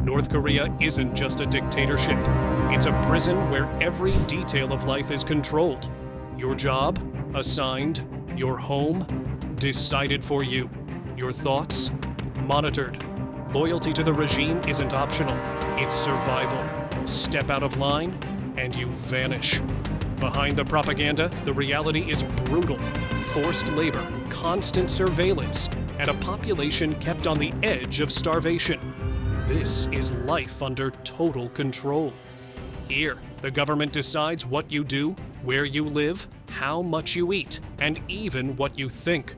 North Korea isn't just a dictatorship. It's a prison where every detail of life is controlled. Your job, assigned. Your home, decided for you. Your thoughts, monitored. Loyalty to the regime isn't optional. It's survival. Step out of line, and you vanish. Behind the propaganda, the reality is brutal. Forced labor, constant surveillance, and a population kept on the edge of starvation. This is life under total control. Here, the government decides what you do, where you live, how much you eat, and even what you think.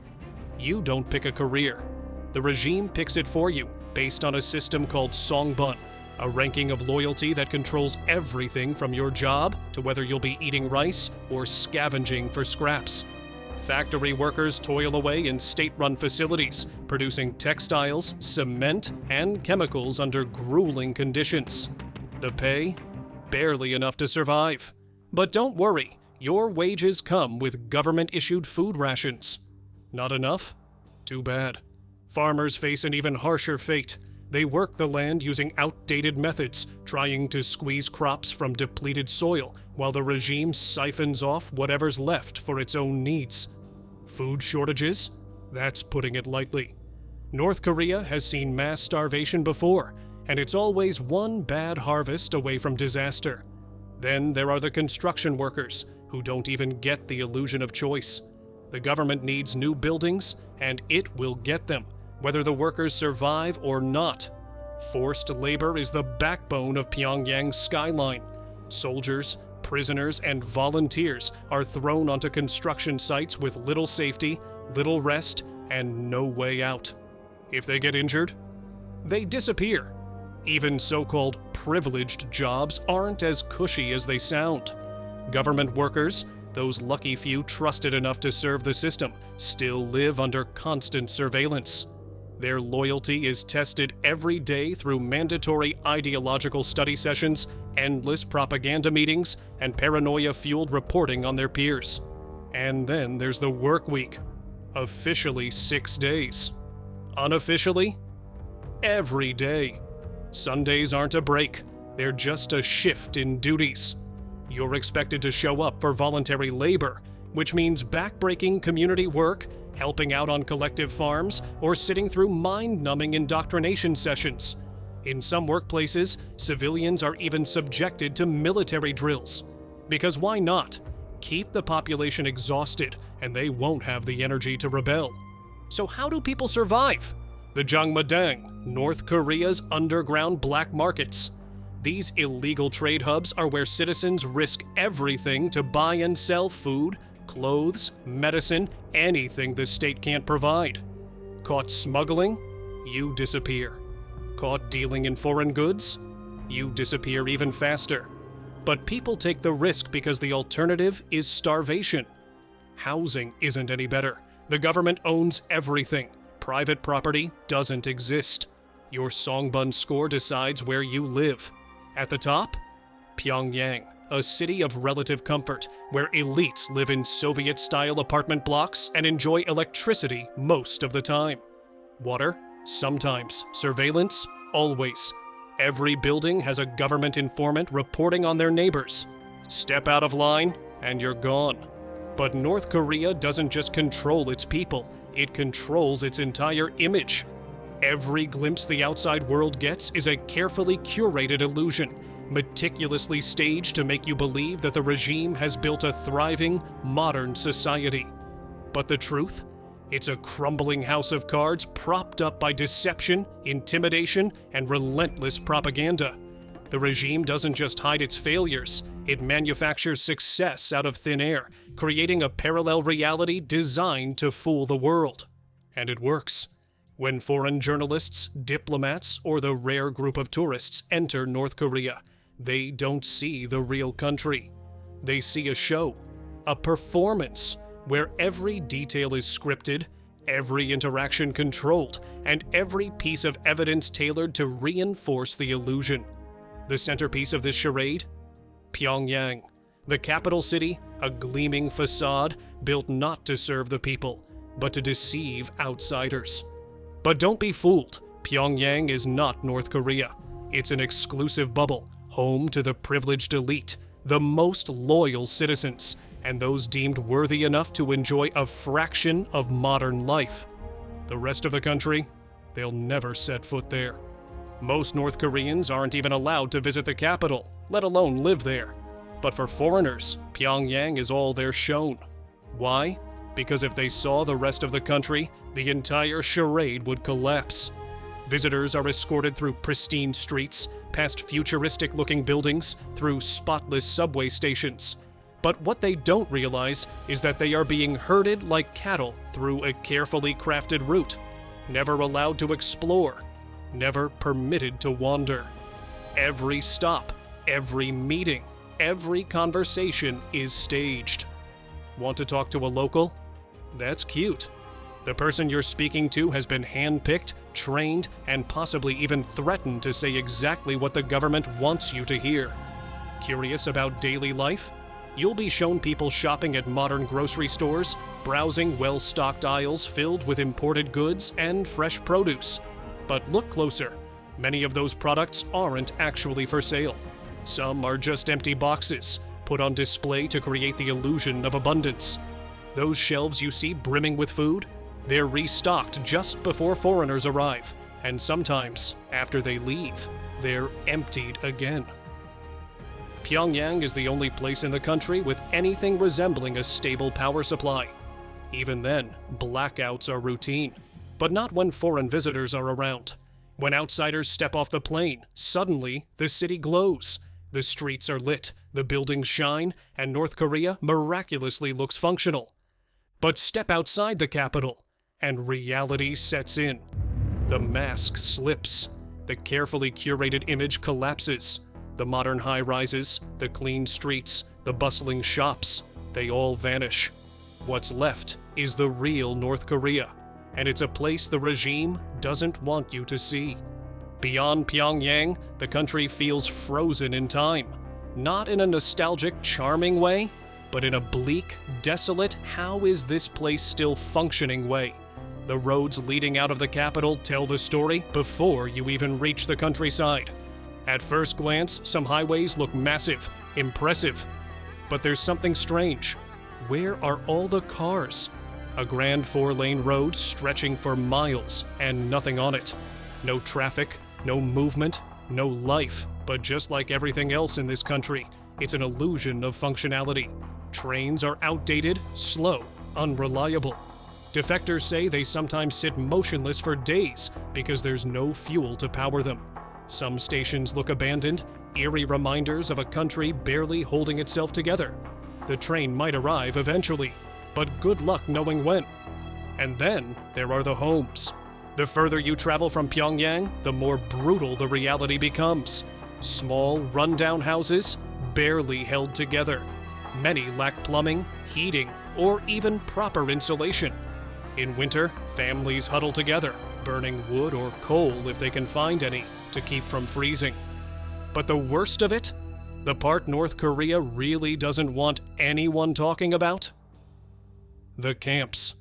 You don't pick a career. The regime picks it for you, based on a system called songbun, a ranking of loyalty that controls everything from your job to whether you'll be eating rice or scavenging for scraps. Factory workers toil away in state-run facilities, producing textiles, cement, and chemicals under grueling conditions. The pay? Barely enough to survive. But don't worry, your wages come with government-issued food rations. Not enough? Too bad. Farmers face an even harsher fate. They work the land using outdated methods, trying to squeeze crops from depleted soil, while the regime siphons off whatever's left for its own needs. Food shortages? That's putting it lightly. North Korea has seen mass starvation before, and it's always one bad harvest away from disaster. Then there are the construction workers, who don't even get the illusion of choice. The government needs new buildings, and it will get them, whether the workers survive or not. Forced labor is the backbone of Pyongyang's skyline. Soldiers, prisoners, and volunteers are thrown onto construction sites with little safety, little rest, and no way out. If they get injured, they disappear. Even so-called privileged jobs aren't as cushy as they sound. Government workers, those lucky few trusted enough to serve the system, still live under constant surveillance. Their loyalty is tested every day through mandatory ideological study sessions, endless propaganda meetings, and paranoia-fueled reporting on their peers. And then there's the work week. Officially 6 days. Unofficially, every day. Sundays aren't a break. They're just a shift in duties. You're expected to show up for voluntary labor, which means backbreaking community work, helping out on collective farms, or sitting through mind-numbing indoctrination sessions. In some workplaces, civilians are even subjected to military drills. Because why not? Keep the population exhausted, and they won't have the energy to rebel. So how do people survive? The Jangmadang, North Korea's underground black markets. These illegal trade hubs are where citizens risk everything to buy and sell food, clothes, medicine, anything the state can't provide. Caught smuggling? You disappear. Caught dealing in foreign goods? You disappear even faster. But people take the risk because the alternative is starvation. Housing isn't any better. The government owns everything. Private property doesn't exist. Your songbun score decides where you live. At the top, Pyongyang, a city of relative comfort, where elites live in Soviet-style apartment blocks and enjoy electricity most of the time. Water? Sometimes. Surveillance? Always. Every building has a government informant reporting on their neighbors. Step out of line, and you're gone. But North Korea doesn't just control its people, it controls its entire image. Every glimpse the outside world gets is a carefully curated illusion, meticulously staged to make you believe that the regime has built a thriving, modern society. But the truth? It's a crumbling house of cards propped up by deception, intimidation, and relentless propaganda. The regime doesn't just hide its failures, it manufactures success out of thin air, creating a parallel reality designed to fool the world. And it works. When foreign journalists, diplomats, or the rare group of tourists enter North Korea, they don't see the real country. They see a show, a performance, where every detail is scripted, every interaction controlled, and every piece of evidence tailored to reinforce the illusion. The centerpiece of this charade? Pyongyang, the capital city, a gleaming facade built not to serve the people, but to deceive outsiders. But don't be fooled, Pyongyang is not North Korea. It's an exclusive bubble, home to the privileged elite, the most loyal citizens, and those deemed worthy enough to enjoy a fraction of modern life. The rest of the country, they'll never set foot there. Most North Koreans aren't even allowed to visit the capital, let alone live there. But for foreigners, Pyongyang is all they're shown. Why? Because if they saw the rest of the country, the entire charade would collapse. Visitors are escorted through pristine streets, past futuristic-looking buildings, through spotless subway stations. But what they don't realize is that they are being herded like cattle through a carefully crafted route, never allowed to explore, never permitted to wander. Every stop, every meeting, every conversation is staged. Want to talk to a local? That's cute. The person you're speaking to has been handpicked, trained, and possibly even threatened to say exactly what the government wants you to hear. Curious about daily life? You'll be shown people shopping at modern grocery stores, browsing well-stocked aisles filled with imported goods and fresh produce. But look closer. Many of those products aren't actually for sale. Some are just empty boxes, put on display to create the illusion of abundance. Those shelves you see brimming with food? They're restocked just before foreigners arrive, and sometimes, after they leave, they're emptied again. Pyongyang is the only place in the country with anything resembling a stable power supply. Even then, blackouts are routine, but not when foreign visitors are around. When outsiders step off the plane, suddenly the city glows. The streets are lit, the buildings shine, and North Korea miraculously looks functional. But step outside the capital, and reality sets in. The mask slips. The carefully curated image collapses. The modern high-rises, the clean streets, the bustling shops, they all vanish. What's left is the real North Korea, and it's a place the regime doesn't want you to see. Beyond Pyongyang, the country feels frozen in time. Not in a nostalgic, charming way, but in a bleak, desolate, how is this place still functioning way. The roads leading out of the capital tell the story before you even reach the countryside. At first glance, some highways look massive, impressive. But there's something strange. Where are all the cars? A grand 4-lane road stretching for miles and nothing on it. No traffic, no movement, no life. But just like everything else in this country, it's an illusion of functionality. Trains are outdated, slow, unreliable. Defectors say they sometimes sit motionless for days because there's no fuel to power them. Some stations look abandoned, eerie reminders of a country barely holding itself together. The train might arrive eventually, but good luck knowing when. And then there are the homes. The further you travel from Pyongyang, the more brutal the reality becomes. Small, rundown houses, barely held together. Many lack plumbing, heating, or even proper insulation. In winter, families huddle together, burning wood or coal if they can find any, to keep from freezing. But the worst of it? The part North Korea really doesn't want anyone talking about? The camps.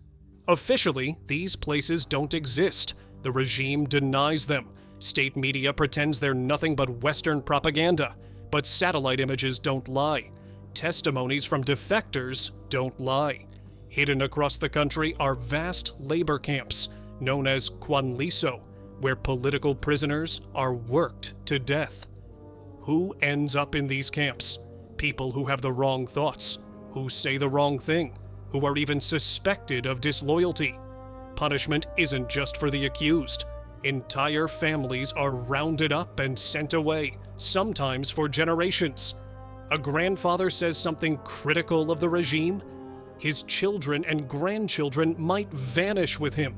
Officially, these places don't exist. The regime denies them. State media pretends they're nothing but Western propaganda. But satellite images don't lie. Testimonies from defectors don't lie. Hidden across the country are vast labor camps, known as Kwanliso, where political prisoners are worked to death. Who ends up in these camps? People who have the wrong thoughts, who say the wrong thing, who are even suspected of disloyalty. Punishment isn't just for the accused. Entire families are rounded up and sent away, sometimes for generations. A grandfather says something critical of the regime. His children and grandchildren might vanish with him.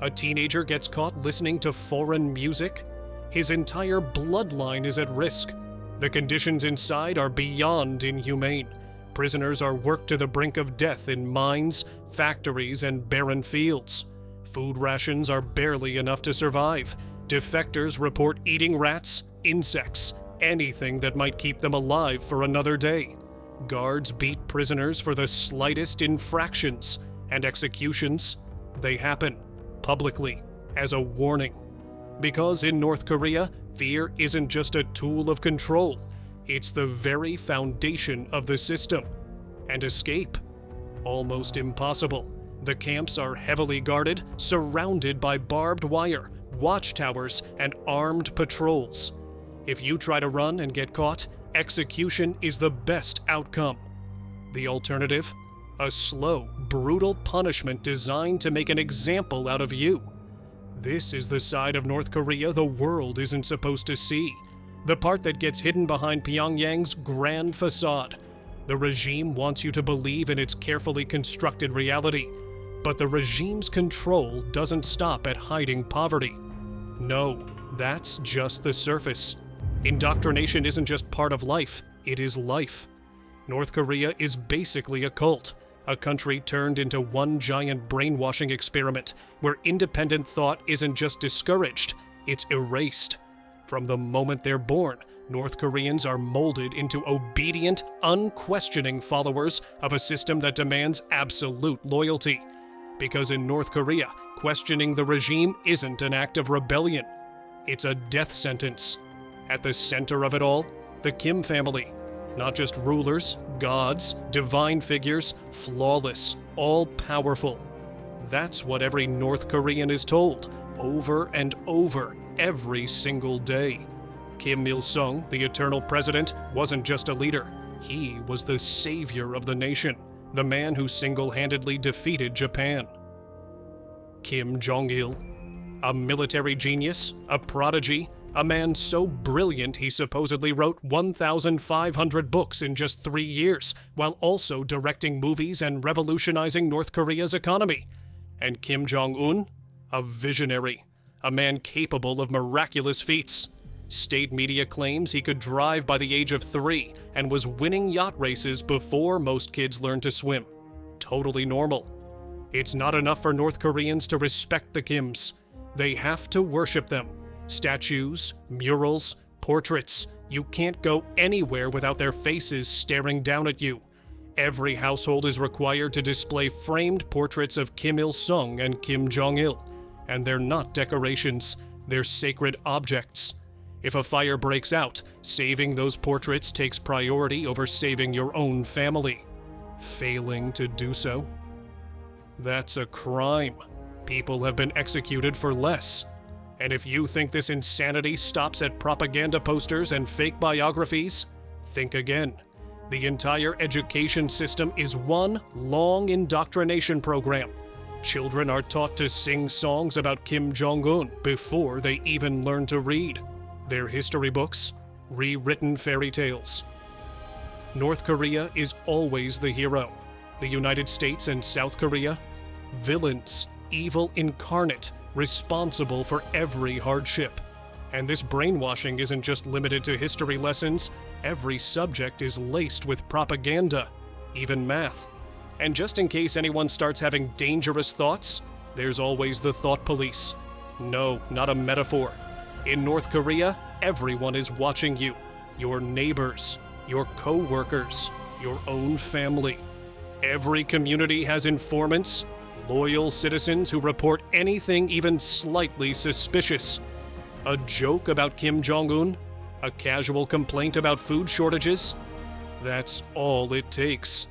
A teenager gets caught listening to foreign music. His entire bloodline is at risk. The conditions inside are beyond inhumane. Prisoners are worked to the brink of death in mines, factories, and barren fields. Food rations are barely enough to survive. Defectors report eating rats, insects, anything that might keep them alive for another day. Guards beat prisoners for the slightest infractions, and executions, they happen publicly as a warning. Because in North Korea, Fear isn't just a tool of control, it's the very foundation of the system. And escape? Almost impossible. The camps are heavily guarded, surrounded by barbed wire, watchtowers, and armed patrols. If you try to run and get caught, execution is the best outcome. The alternative? A slow, brutal punishment designed to make an example out of you. This is the side of North Korea the world isn't supposed to see. The part that gets hidden behind Pyongyang's grand facade. The regime wants you to believe in its carefully constructed reality. But the regime's control doesn't stop at hiding poverty. No, that's just the surface. Indoctrination isn't just part of life, it is life. North Korea is basically a cult, a country turned into one giant brainwashing experiment where independent thought isn't just discouraged, it's erased. From the moment they're born, North Koreans are molded into obedient, unquestioning followers of a system that demands absolute loyalty. Because in North Korea, questioning the regime isn't an act of rebellion. It's a death sentence. At the center of it all, the Kim family. Not just rulers, gods, divine figures, flawless, all-powerful. That's what every North Korean is told, over and over, every single day. Kim Il-sung, the eternal president, wasn't just a leader. He was the savior of the nation, the man who single-handedly defeated Japan. Kim Jong-il, a military genius, a prodigy, a man so brilliant he supposedly wrote 1,500 books in just 3 years, while also directing movies and revolutionizing North Korea's economy. And Kim Jong-un, a visionary, a man capable of miraculous feats. State media claims he could drive by the age of 3 and was winning yacht races before most kids learned to swim. Totally normal. It's not enough for North Koreans to respect the Kims. They have to worship them. Statues, murals, portraits. You can't go anywhere without their faces staring down at you. Every household is required to display framed portraits of Kim Il-sung and Kim Jong-il. And they're not decorations, they're sacred objects. If a fire breaks out, saving those portraits takes priority over saving your own family. Failing to do so? That's a crime. People have been executed for less. And if you think this insanity stops at propaganda posters and fake biographies, think again. The entire education system is one long indoctrination program. Children are taught to sing songs about Kim Jong-un before they even learn to read. Their history books, rewritten fairy tales. North Korea is always the hero. The United States and South Korea, villains, evil incarnate, responsible for every hardship. And this brainwashing isn't just limited to history lessons. Every subject is laced with propaganda, even math. And just in case anyone starts having dangerous thoughts, there's always the thought police. No, not a metaphor. In North Korea, everyone is watching you. Your neighbors, your co-workers, your own family. Every community has informants, loyal citizens who report anything even slightly suspicious. A joke about Kim Jong-un? A casual complaint about food shortages? That's all it takes.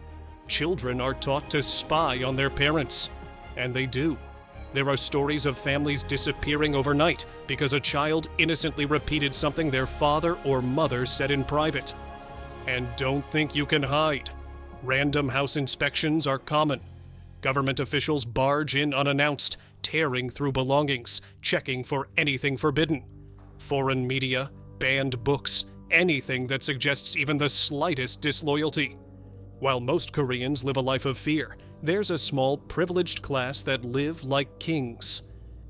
Children are taught to spy on their parents. And they do. There are stories of families disappearing overnight because a child innocently repeated something their father or mother said in private. And don't think you can hide. Random house inspections are common. Government officials barge in unannounced, tearing through belongings, checking for anything forbidden. Foreign media, banned books, anything that suggests even the slightest disloyalty. While most Koreans live a life of fear, there's a small privileged class that live like kings.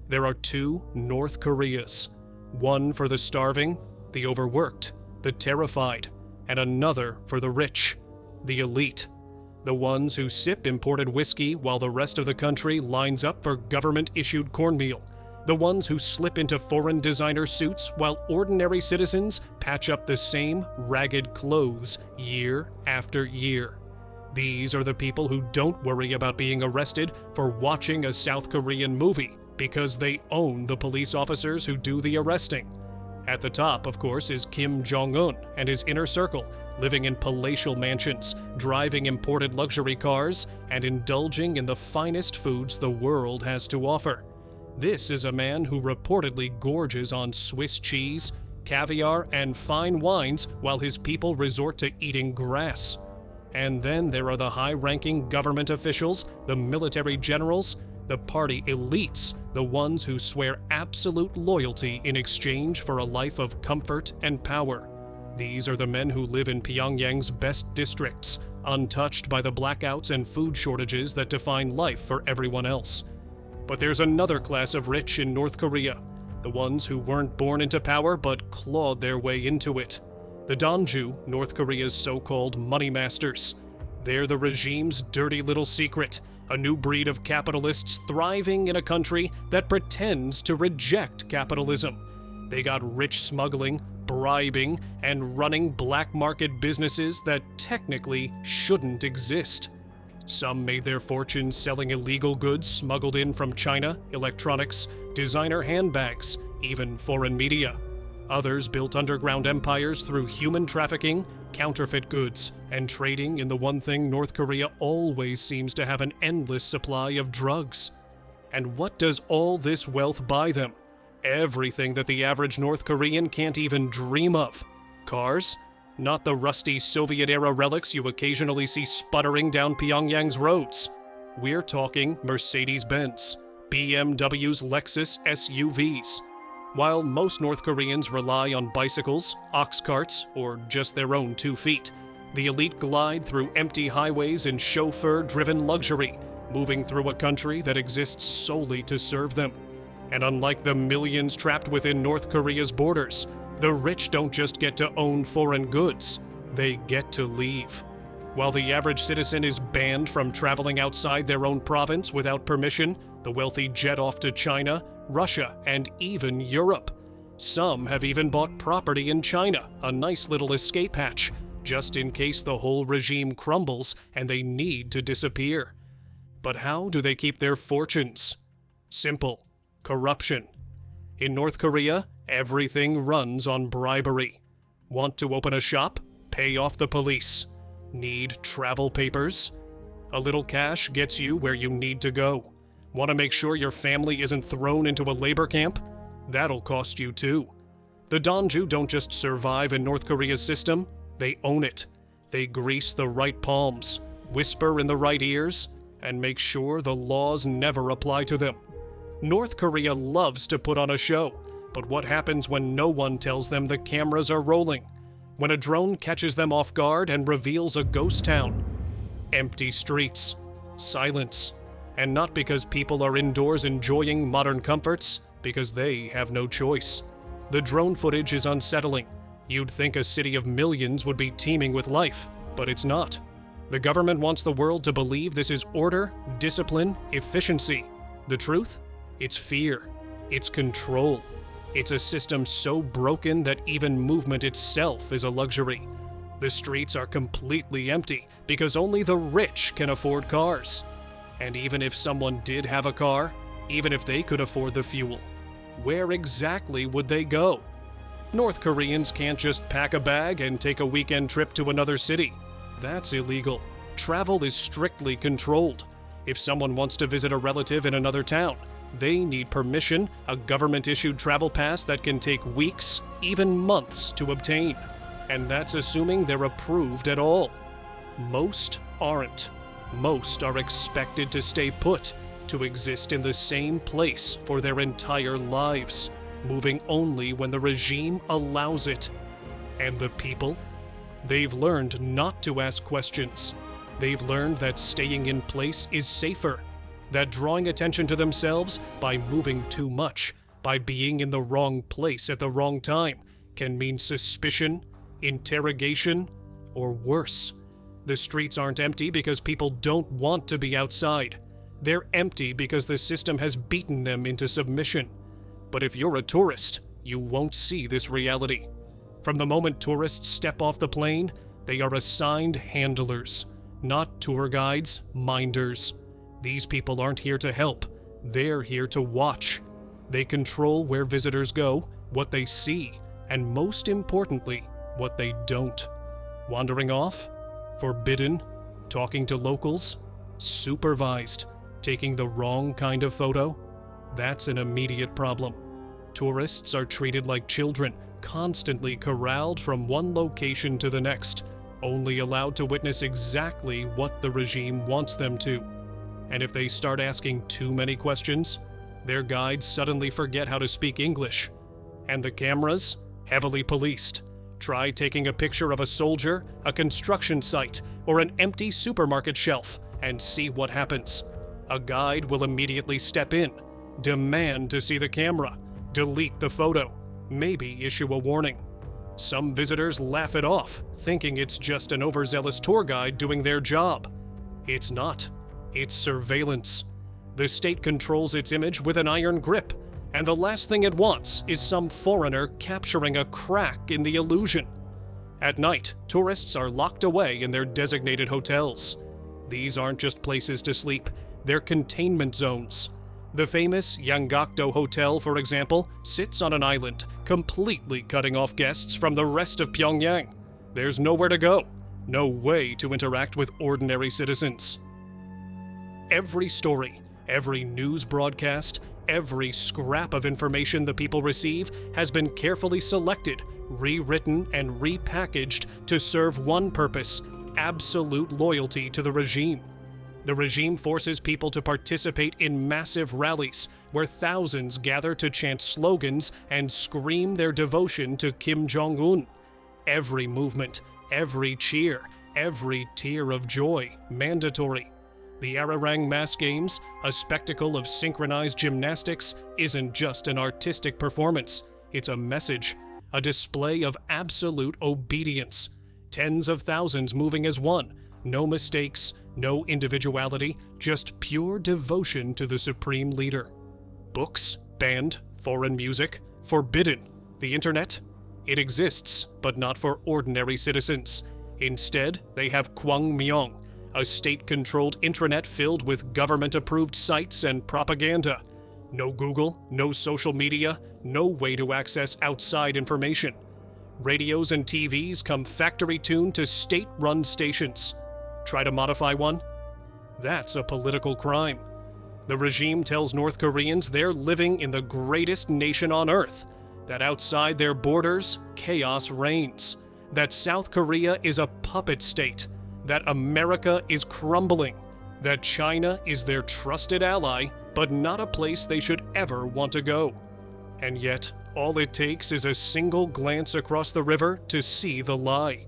There are 2 North Koreas. One for the starving, the overworked, the terrified, and another for the rich, the elite. The ones who sip imported whiskey while the rest of the country lines up for government-issued cornmeal. The ones who slip into foreign designer suits while ordinary citizens patch up the same ragged clothes year after year. These are the people who don't worry about being arrested for watching a South Korean movie because they own the police officers who do the arresting. At the top, of course, is Kim Jong-un and his inner circle, living in palatial mansions, driving imported luxury cars, and indulging in the finest foods the world has to offer. This is a man who reportedly gorges on Swiss cheese, caviar, and fine wines while his people resort to eating grass. And then there are the high-ranking government officials, the military generals, the party elites, the ones who swear absolute loyalty in exchange for a life of comfort and power. These are the men who live in Pyongyang's best districts, untouched by the blackouts and food shortages that define life for everyone else. But there's another class of rich in North Korea, the ones who weren't born into power but clawed their way into it. The Donju, North Korea's so-called money masters. They're the regime's dirty little secret, a new breed of capitalists thriving in a country that pretends to reject capitalism. They got rich smuggling, bribing, and running black market businesses that technically shouldn't exist. Some made their fortunes selling illegal goods smuggled in from China, electronics, designer handbags, even foreign media. Others built underground empires through human trafficking, counterfeit goods, and trading in the one thing North Korea always seems to have an endless supply of drugs. And what does all this wealth buy them? Everything that the average North Korean can't even dream of. Cars? Not the rusty Soviet-era relics you occasionally see sputtering down Pyongyang's roads. We're talking Mercedes-Benz, BMWs, Lexus SUVs. While most North Koreans rely on bicycles, ox carts, or just their own 2 feet, the elite glide through empty highways in chauffeur-driven luxury, moving through a country that exists solely to serve them. And unlike the millions trapped within North Korea's borders, the rich don't just get to own foreign goods, they get to leave. While the average citizen is banned from traveling outside their own province without permission, the wealthy jet off to China, Russia, and even Europe. Some have even bought property in China, a nice little escape hatch, just in case the whole regime crumbles and they need to disappear. But how do they keep their fortunes? Simple. Corruption. In North Korea, everything runs on bribery. Want to open a shop? Pay off the police. Need travel papers? A little cash gets you where you need to go. Want to make sure your family isn't thrown into a labor camp? That'll cost you too. The Donju don't just survive in North Korea's system, they own it. They grease the right palms, whisper in the right ears, and make sure the laws never apply to them. North Korea loves to put on a show, but what happens when no one tells them the cameras are rolling? When a drone catches them off guard and reveals a ghost town? Empty streets, silence, and not because people are indoors enjoying modern comforts, because they have no choice. The drone footage is unsettling. You'd think a city of millions would be teeming with life, but it's not. The government wants the world to believe this is order, discipline, efficiency. The truth? It's fear. It's control. It's a system so broken that even movement itself is a luxury. The streets are completely empty because only the rich can afford cars. And even if someone did have a car, even if they could afford the fuel, where exactly would they go? North Koreans can't just pack a bag and take a weekend trip to another city. That's illegal. Travel is strictly controlled. If someone wants to visit a relative in another town, they need permission, a government-issued travel pass that can take weeks, even months to obtain. And that's assuming they're approved at all. Most aren't. Most are expected to stay put, to exist in the same place for their entire lives, moving only when the regime allows it. And the people? They've learned not to ask questions. They've learned that staying in place is safer, that drawing attention to themselves by moving too much, by being in the wrong place at the wrong time, can mean suspicion, interrogation, or worse. The streets aren't empty because people don't want to be outside. They're empty because the system has beaten them into submission. But if you're a tourist, you won't see this reality. From the moment tourists step off the plane, they are assigned handlers, not tour guides, minders. These people aren't here to help. They're here to watch. They control where visitors go, what they see, and most importantly, what they don't. Wandering off? Forbidden? Talking to locals? Supervised? Taking the wrong kind of photo? That's an immediate problem. Tourists are treated like children, constantly corralled from one location to the next, only allowed to witness exactly what the regime wants them to. And if they start asking too many questions, their guides suddenly forget how to speak English. And the cameras? Heavily policed. Try taking a picture of a soldier, a construction site, or an empty supermarket shelf, and see what happens. A guide will immediately step in, demand to see the camera, delete the photo, maybe issue a warning. Some visitors laugh it off, thinking it's just an overzealous tour guide doing their job. It's not. It's surveillance. The state controls its image with an iron grip, and the last thing it wants is some foreigner capturing a crack in the illusion. At night, tourists are locked away in their designated hotels. These aren't just places to sleep, they're containment zones. The famous Yanggakdo Hotel, for example, sits on an island, completely cutting off guests from the rest of Pyongyang. There's nowhere to go, no way to interact with ordinary citizens. Every story, every news broadcast, every scrap of information the people receive has been carefully selected, rewritten, and repackaged to serve one purpose: absolute loyalty to the regime. The regime forces people to participate in massive rallies where thousands gather to chant slogans and scream their devotion to Kim Jong-un. Every movement, every cheer, every tear of joy, mandatory. The Arirang Mass Games, a spectacle of synchronized gymnastics, isn't just an artistic performance. It's a message, a display of absolute obedience. Tens of thousands moving as one. No mistakes, no individuality, just pure devotion to the supreme leader. Books, banned, foreign music, forbidden. The internet? It exists, but not for ordinary citizens. Instead, they have Pyongyang, a state-controlled intranet filled with government-approved sites and propaganda. No Google, no social media, no way to access outside information. Radios and TVs come factory-tuned to state-run stations. Try to modify one? That's a political crime. The regime tells North Koreans they're living in the greatest nation on earth, that outside their borders, chaos reigns, that South Korea is a puppet state, that America is crumbling, that China is their trusted ally, but not a place they should ever want to go. And yet, all it takes is a single glance across the river to see the lie.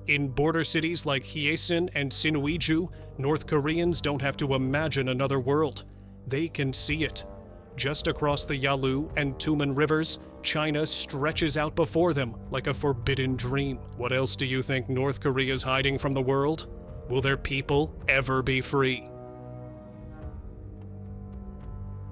In border cities like Hyesan and Sinuiju, North Koreans don't have to imagine another world. They can see it. Just across the Yalu and Tumen rivers, China stretches out before them like a forbidden dream. What else do you think North Korea's hiding from the world? Will their people ever be free?